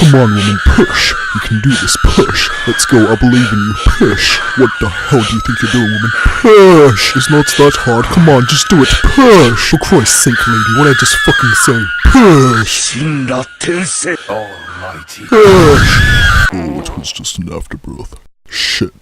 Come on, woman, push. You can do this, push. Let's go, I believe in you, push. What the hell do you think you're doing, woman? Push. It's not that hard, come on, just do it, push. For Christ's sake, lady, what did I just fucking say? Push. Almighty. Push. Oh, it was just an afterbirth. Shit.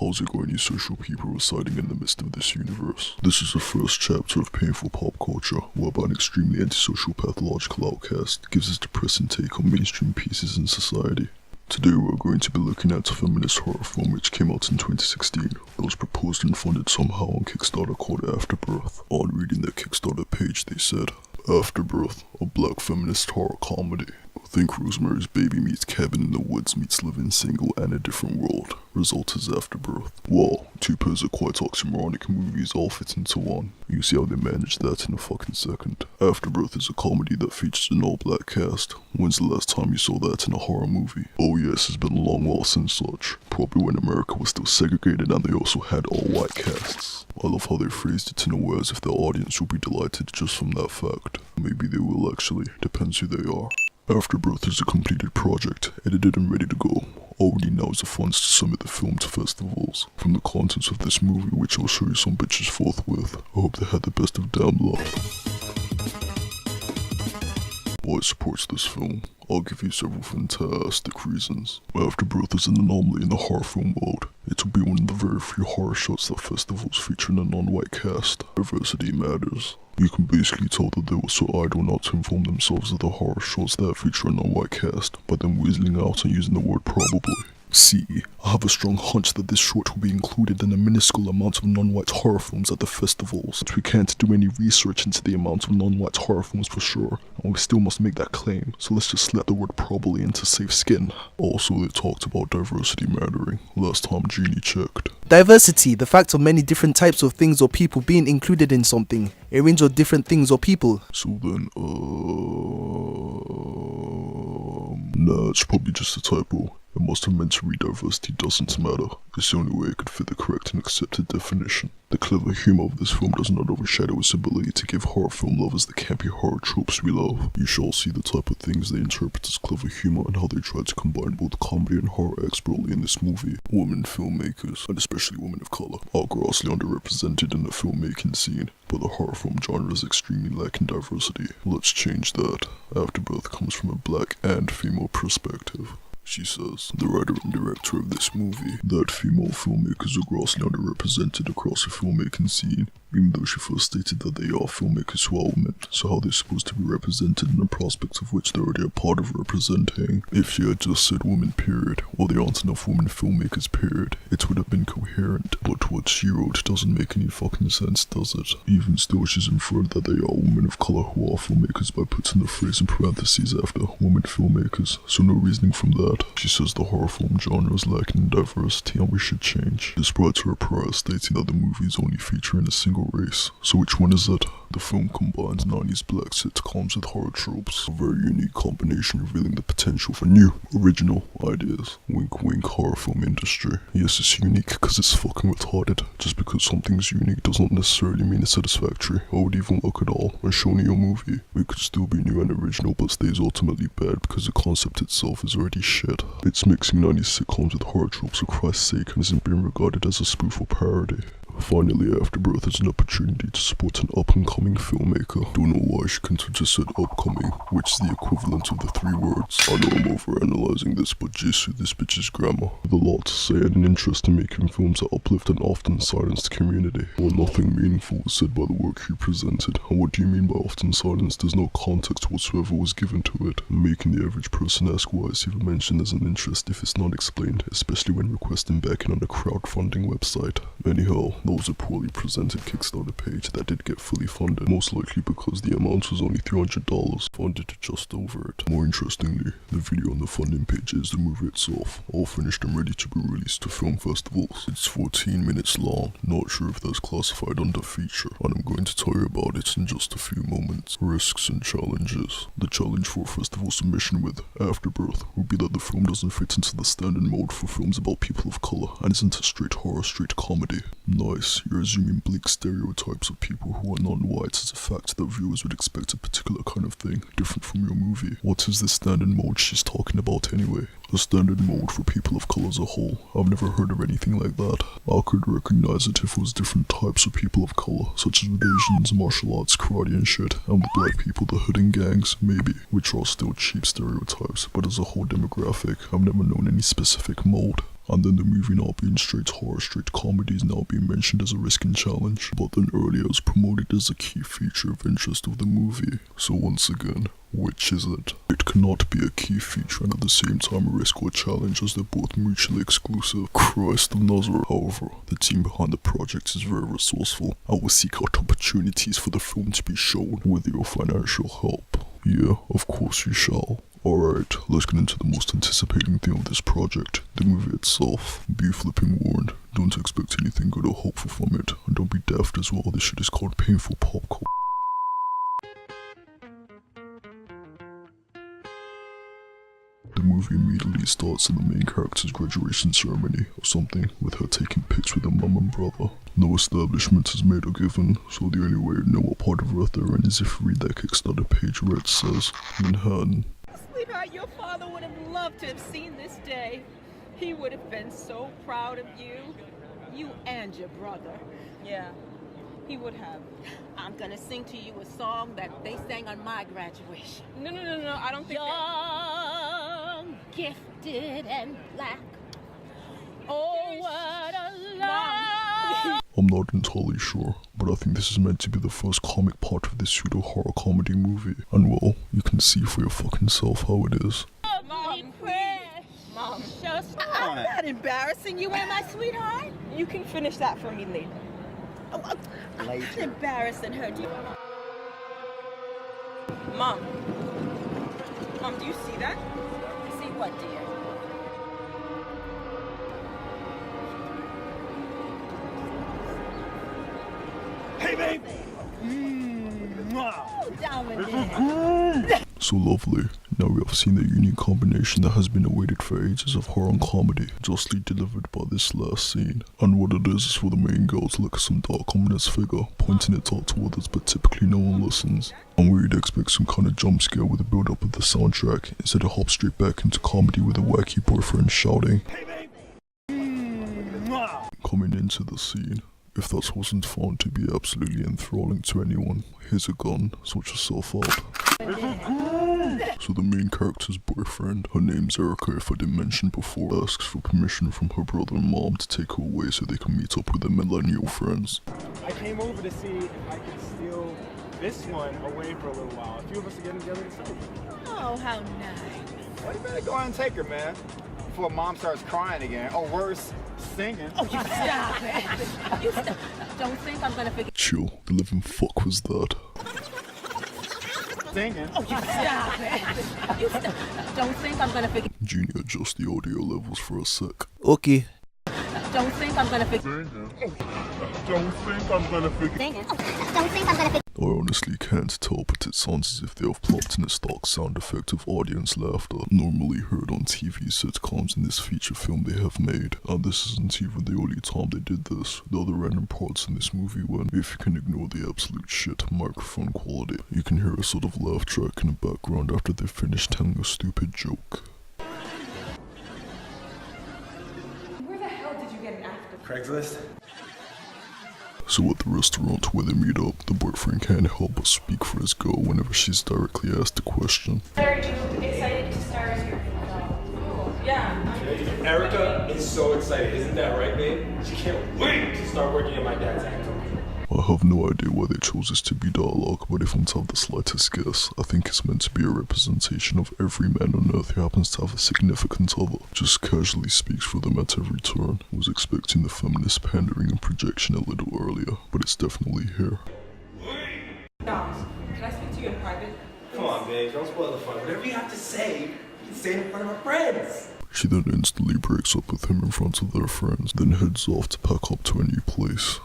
How's it going, you social people residing in the midst of this universe? This is the first chapter of Painful Pop Culture, whereby an extremely antisocial pathological outcast gives his depressing take on mainstream pieces in society. Today we're going to be looking at a feminist horror film which came out in 2016. It was proposed and funded somehow on Kickstarter called Afterbirth. On reading their Kickstarter page they said, Afterbirth, a black feminist horror comedy. Think Rosemary's Baby meets Cabin in the Woods meets Living Single and A Different World. Result is Afterbirth. Well, two pairs of quite oxymoronic movies all fit into one. You see how they managed that in a fucking second. Afterbirth is a comedy that features an all-black cast. When's the last time you saw that in a horror movie? Oh yes, it's been a long while since such. Probably when America was still segregated and they also had all-white casts. I love how they phrased it in a way as if their audience will be delighted just from that fact. Maybe they will actually, depends who they are. Afterbirth is a completed project, edited and ready to go. All we need now is the funds to submit the film to festivals. From the contents of this movie, which I'll show you some bitches forthwith, I hope they had the best of damn luck. Why supports this film? I'll give you several fantastic reasons. Afterbirth is an anomaly in the horror film world. It will be one of the very few horror shots that festivals feature in a non-white cast. Diversity matters. You can basically tell that they were so idle not to inform themselves of the horror shots that feature a non-white cast, by them weaseling out and using the word probably. See, I have a strong hunch that this short will be included in a minuscule amount of non-white horror films at the festivals, but we can't do any research into the amount of non-white horror films for sure, and we still must make that claim, so let's just let the word probably into safe skin. Also, they talked about diversity mattering, last time Jeannie checked. Diversity, the fact of many different types of things or people being included in something, a range of different things or people. So then, nah, it's probably just a typo. It must have meant to read diversity doesn't matter. It's the only way it could fit the correct and accepted definition. The clever humor of this film does not overshadow its ability to give horror film lovers the campy horror tropes we love. You shall see the type of things they interpret as clever humor and how they try to combine both comedy and horror expertly in this movie. Women filmmakers, and especially women of color, are grossly underrepresented in the filmmaking scene, but the horror film genre is extremely lacking diversity. Let's change that. Afterbirth comes from a black and female perspective. She says, the writer and director of this movie, that female filmmakers are grossly underrepresented across the filmmaking scene, even though she first stated that they are filmmakers who are women, so how they're supposed to be represented in the prospects of which they're already a part of representing. If she had just said women period, or there aren't enough women filmmakers period, it would have been coherent, but what she wrote doesn't make any fucking sense, does it? Even still, she's inferred that they are women of color who are filmmakers by putting the phrase in parentheses after women filmmakers, so no reasoning from that. She says the horror film genre is lacking in diversity and we should change, despite her prior stating that the movie is only featuring a single race. So which one is it? The film combines 90s black sitcoms with horror tropes, a very unique combination revealing the potential for new, original ideas. Wink wink horror film industry. Yes, it's unique because it's fucking retarded. Just because something's unique does not necessarily mean it's satisfactory, or would even work at all when shown in your movie. It could still be new and original but stays ultimately bad because the concept itself is already shit. It's mixing 90s sitcoms with horror tropes for Christ's sake and isn't being regarded as a spoof or parody. Finally, Afterbirth is an opportunity to support an up-and-coming filmmaker. Don't know why she couldn't have just said upcoming, which is the equivalent of the 3 words. I know I'm overanalyzing this, but Jesu, this bitch's grammar. With a lot to say and an interest in making films that uplift and often silence the community. Well, nothing meaningful was said by the work you presented. And what do you mean by often silenced? There's no context whatsoever was given to it, making the average person ask why it's even mentioned as an interest if it's not explained, especially when requesting backing on a crowdfunding website. Anyhow, that was a poorly presented Kickstarter page that did get fully funded, most likely because the amount was only $300, funded to just over it. More interestingly, the video on the funding page is the movie itself, all finished and ready to be released to film festivals. It's 14 minutes long, not sure if that's classified under feature, and I'm going to tell you about it in just a few moments. Risks and challenges. The challenge for a festival submission with Afterbirth would be that the film doesn't fit into the standard mold for films about people of color and isn't a straight horror, straight comedy. twice, you're assuming bleak stereotypes of people who are non-white as a fact that viewers would expect a particular kind of thing, different from your movie. What is the standard mold she's talking about anyway? A standard mold for people of colour as a whole. I've never heard of anything like that. I could recognize it if it was different types of people of colour, such as with Asians, martial arts, karate and shit, and with black people, the hood and gangs, maybe, which are still cheap stereotypes, but as a whole demographic, I've never known any specific mold. And then the movie not being straight horror, straight comedy is now being mentioned as a risk and challenge, but then earlier it was promoted as a key feature of interest of the movie. So once again, which is it? It cannot be a key feature and at the same time a risk or challenge, as they're both mutually exclusive. Christ of Nazareth. However, the team behind the project is very resourceful and will seek out opportunities for the film to be shown with your financial help. Yeah, of course you shall. Alright, let's get into the most anticipating thing of this project, the movie itself. Be flipping warned, don't expect anything good or hopeful from it, and don't be daft as well, this shit is called painful popcorn. The movie immediately starts in the main character's graduation ceremony or something, with her taking pics with her mum and brother. No establishment is made or given, so the only way to know what part of Earth they're in is if you read that Kickstarter page where it says, Manhattan. Sweetheart, your father would have loved to have seen this day. He would have been so proud of you. You and your brother. Yeah, he would have. I'm gonna sing to you a song that they sang on my graduation. No, I don't think Young, gifted, and black. Oh, what a love. I'm not entirely sure, but I think this is meant to be the first comic part of this pseudo-horror comedy movie. And well, you can see for your fucking self how it is. Mom, Mom, I'm not embarrassing you, am I, sweetheart? You can finish that for me later. I'm not embarrassing her, do you? Mom, do you see that? See what, dear? Hey, babe! So lovely. Now we have seen the unique combination that has been awaited for ages of horror and comedy, justly delivered by this last scene. And what it is for the main girl to look at some dark ominous figure, pointing it out to others, but typically no one listens. And where you'd expect some kind of jump scare with the build up of the soundtrack, instead it hops straight back into comedy with a wacky boyfriend shouting. Hey, babe! Coming into the scene. If that wasn't found to be absolutely enthralling to anyone, here's a gun, sort yourself out. So the main character's boyfriend, her name's Erica if I didn't mention before, asks for permission from her brother and mom to take her away so they can meet up with their millennial friends. I came over to see if I could steal this one away for a little while. A few of us are getting together to celebrate. Oh, how nice. Well, you better go ahead and take her, man. Before mom starts crying again, or worse, singing. Oh, you stop it. You stop. Don't think I'm gonna forget. Chill, the living fuck was that? Singing. Oh, you stop it. You stop. Don't think I'm gonna forget. Junior, adjust the audio levels for a sec. Okay. Don't think I'm gonna forget. Don't think I'm gonna forget. Singing. Don't think I'm gonna forget. I honestly can't tell, but it sounds as if they have plopped in a stock sound effect of audience laughter, normally heard on TV sitcoms in this feature film they have made. And this isn't even the only time they did this. The other random parts in this movie when, if you can ignore the absolute shit microphone quality, you can hear a sort of laugh track in the background after they finish telling a stupid joke. Where the hell did you get an after? Craigslist? So at the restaurant where they meet up, the boyfriend can't help but speak for his girl whenever she's directly asked a question. Are you excited to start your Yeah. Erica is so excited, isn't that right, babe? She can't wait to start working at my dad's acting. I have no idea why they chose this to be dialogue, but if I'm to have the slightest guess, I think it's meant to be a representation of every man on earth who happens to have a significant other, just casually speaks for them at every turn. I was expecting the feminist pandering and projection a little earlier, but it's definitely here. Can I speak to you in private? Come on, babe, don't spoil the fun. Whatever you have to say, you can say it in front of our friends. She then instantly breaks up with him in front of their friends, then heads off to pack up to a new place.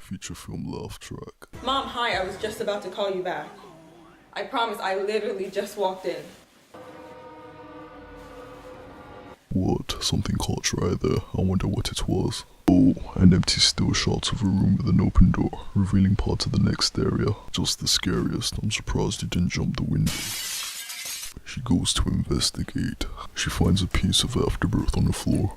Feature film laugh track. Mom, hi, I was just about to call you back. I promise, I literally just walked in. What? something caught your eye there. I wonder what it was. Oh, an empty still shot of a room with an open door, revealing part of the next area. Just the scariest. I'm surprised you didn't jump the window. She goes to investigate. She finds a piece of Afterbirth on the floor.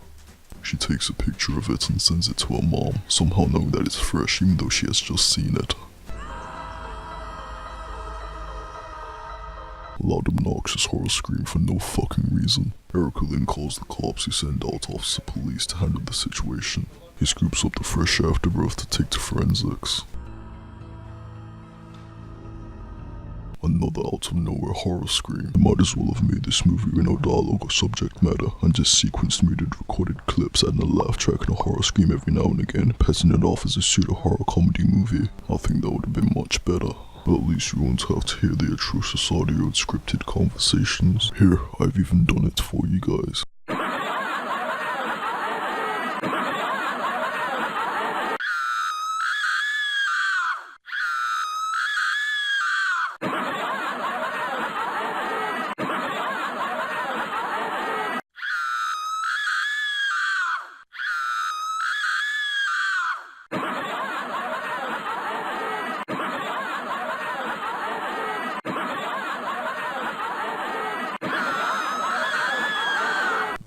She takes a picture of it and sends it to her mom, somehow knowing that it's fresh even though she has just seen it. Loud obnoxious horror scream for no fucking reason. Erica then calls the cops, who send out Officer Police to handle the situation. He scoops up the fresh Afterbirth to take to forensics. Another out of nowhere horror scream. They might as well have made this movie with no dialogue or subject matter and just sequenced muted recorded clips, adding a laugh track and a horror scream every now and again, passing it off as a pseudo horror comedy movie. I think that would have been much better. But at least you won't have to hear the atrocious audio and scripted conversations. Here, I've even done it for you guys.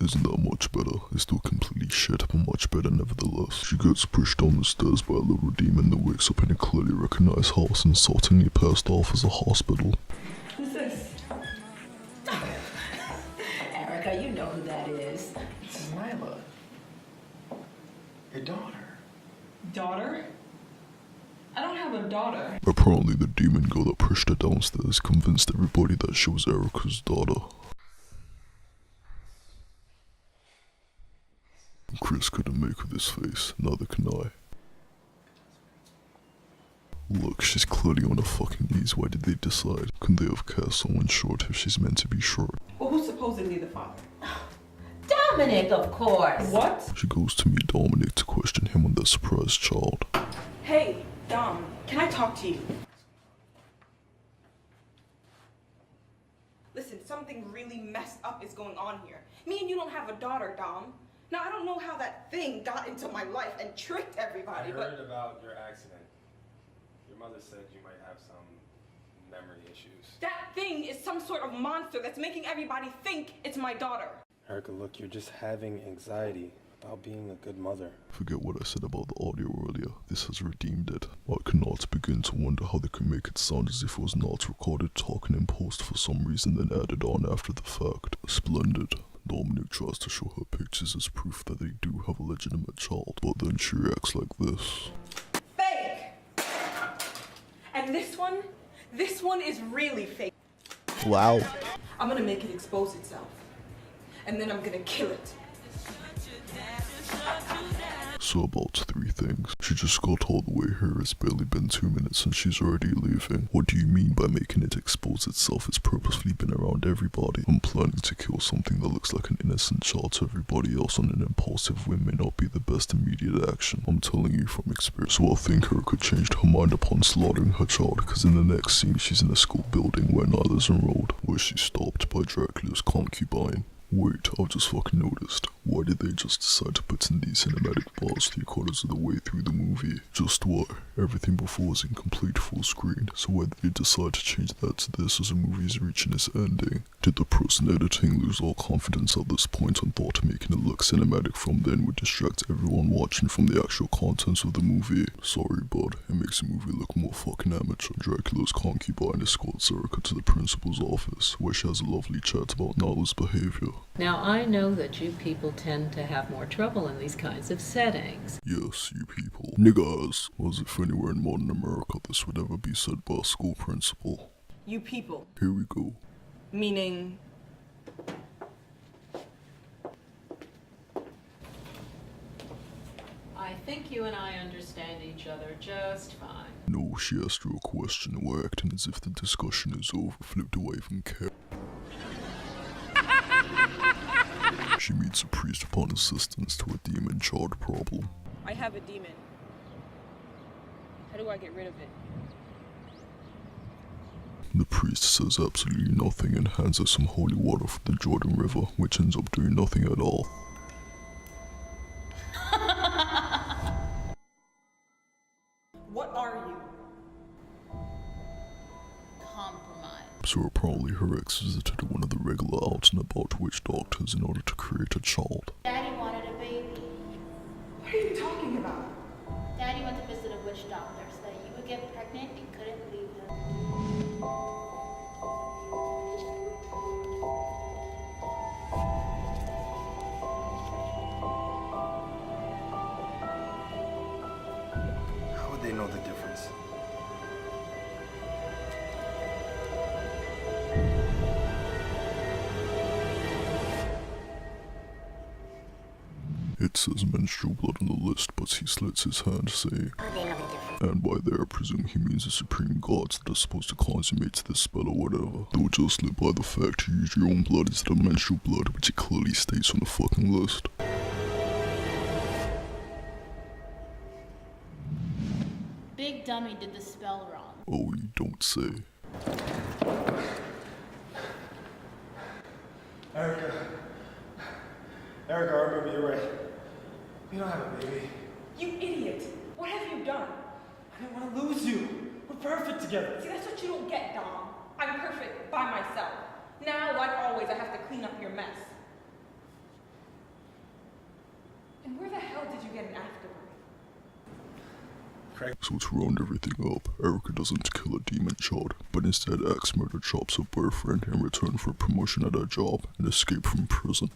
Isn't that much better? It's still completely shit, but much better nevertheless. She gets pushed down the stairs by a little demon that wakes up in a clearly recognized house and insultingly passed off as a hospital. Who's this? Erica, you know who that is. It's Lila. Your daughter. Daughter? I don't have a daughter. Apparently the demon girl that pushed her downstairs convinced everybody that she was Erica's daughter. Chris couldn't make with his face, neither can I. Look, she's clearly on her fucking knees. Why did they decide? Couldn't they have cast someone short if she's meant to be short? Well, who's supposedly the father? Dominic, of course. What? She goes to meet Dominic to question him on their surprise child. Hey, Dom, can I talk to you? Listen, something really messed up is going on here. Me and you don't have a daughter, Dom. Now, I don't know how that thing got into my life and tricked everybody, I heard about your accident. Your mother said you might have some memory issues. That thing is some sort of monster that's making everybody think it's my daughter. Erica, look, you're just having anxiety about being a good mother. Forget what I said about the audio earlier. This has redeemed it. I cannot begin to wonder how they could make it sound as if it was not recorded talking in post for some reason then added on after the fact. Splendid. Dominic tries to show her pictures as proof that they do have a legitimate child, but then she reacts like this. Fake! And this one is really fake. Wow. I'm gonna make it expose itself. And then I'm gonna kill it. So about 3 things. She just got all the way here, it's barely been 2 minutes and she's already leaving. What do you mean by making it expose itself? It's purposefully been around everybody. I'm planning to kill something that looks like an innocent child to everybody else on an impulsive whim may not be the best immediate action. I'm telling you from experience. So I think Erica changed her mind upon slaughtering her child, because in the next scene she's in a school building where Nyla's enrolled, where she's stopped by Dracula's concubine. Wait, I've just fucking noticed. Why did they just decide to put in these cinematic bars 3/4 of the way through the movie? Just why? Everything before was in complete full screen, so why did they decide to change that to this as the movie is reaching its ending? Did the person editing lose all confidence at this point and thought making it look cinematic from then would distract everyone watching from the actual contents of the movie? Sorry, bud, it makes the movie look more fucking amateur. Dracula's concubine escorts Erica to the principal's office, where she has a lovely chat about Nyla's behavior. Now, I know that you people tend to have more trouble in these kinds of settings. Yes, you people. Niggas. As if anywhere in modern America this would ever be said by a school principal. You people. Here we go. Meaning... I think you and I understand each other just fine. No, she asked you a question, and we're acting as if the discussion is over, flipped away from care. She meets a priest upon assistance to a demon child problem. I have a demon. How do I get rid of it? The priest says absolutely nothing and hands her some holy water from the Jordan River, which ends up doing nothing at all. So apparently her ex visited one of the regular out and about witch doctors in order to create a child. Daddy wanted a baby. What are you talking about? Daddy went to visit a witch doctor so that you would get pregnant and couldn't leave him. How would they know the difference? It says menstrual blood on the list, but he slits his hand, saying, and by there I presume he means the supreme gods that are supposed to consummate this spell or whatever. They'll just live by the fact you use your own blood instead of menstrual blood, which it clearly states on the fucking list. Big Dummy did the spell wrong. Oh, you don't say. Erica, I remember you're right. We don't have a baby. You idiot! What have you done? I didn't want to lose you. We're perfect together. See, that's what you don't get, Dom. I'm perfect by myself. Now, like always, I have to clean up your mess. And where the hell did you get an afterbirth? So to round everything up, Erica doesn't kill a demon child, but instead axe-murder chops her boyfriend in return for a promotion at her job and escape from prison.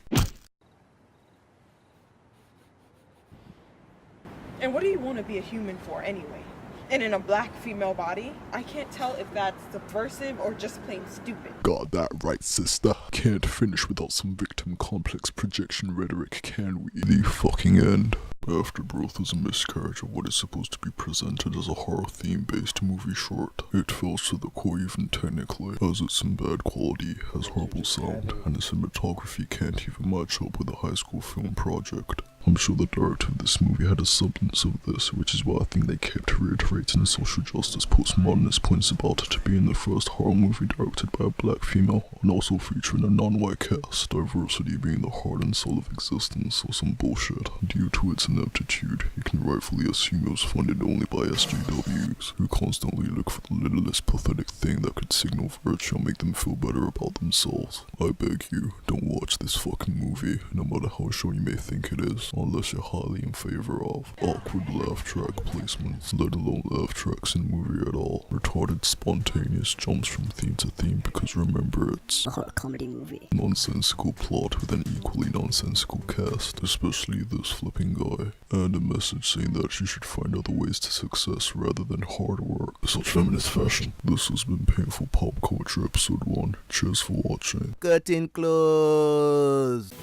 And what do you want to be a human for anyway? And in a black female body? I can't tell if that's subversive or just plain stupid. Got that right, sister. Can't finish without some victim complex projection rhetoric, can we? The fucking end. Afterbirth is a miscarriage of what is supposed to be presented as a horror theme-based movie short. It fails to the core even technically, as it's in bad quality, has horrible sound, and its cinematography can't even match up with a high school film project. I'm sure the director of this movie had a semblance of this, which is why I think they kept reiterating the social justice postmodernist points about it being the first horror movie directed by a black female, and also featuring a non-white cast, diversity being the heart and soul of existence, or some bullshit. Due to its ineptitude, you can rightfully assume it was funded only by SJWs, who constantly look for the littlest pathetic thing that could signal virtue and make them feel better about themselves. I beg you, don't watch this fucking movie, no matter how sure you may think it is, unless you're highly in favor of awkward laugh track placements, let alone laugh tracks in movie at all, retarded spontaneous jumps from theme to theme because remember it's a horror comedy movie, nonsensical plot with an equally nonsensical cast, especially this flipping guy, and a message saying that you should find other ways to success rather than hard work. Such feminist fashion. This has been Painful Pop Culture episode 1. Cheers for watching. Curtain closed.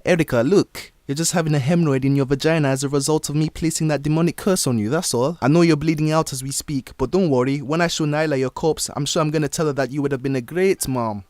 Erica, look, you're just having a hemorrhoid in your vagina as a result of me placing that demonic curse on you, that's all. I know you're bleeding out as we speak, but don't worry, when I show Nyla your corpse, I'm sure I'm gonna tell her that you would have been a great mom.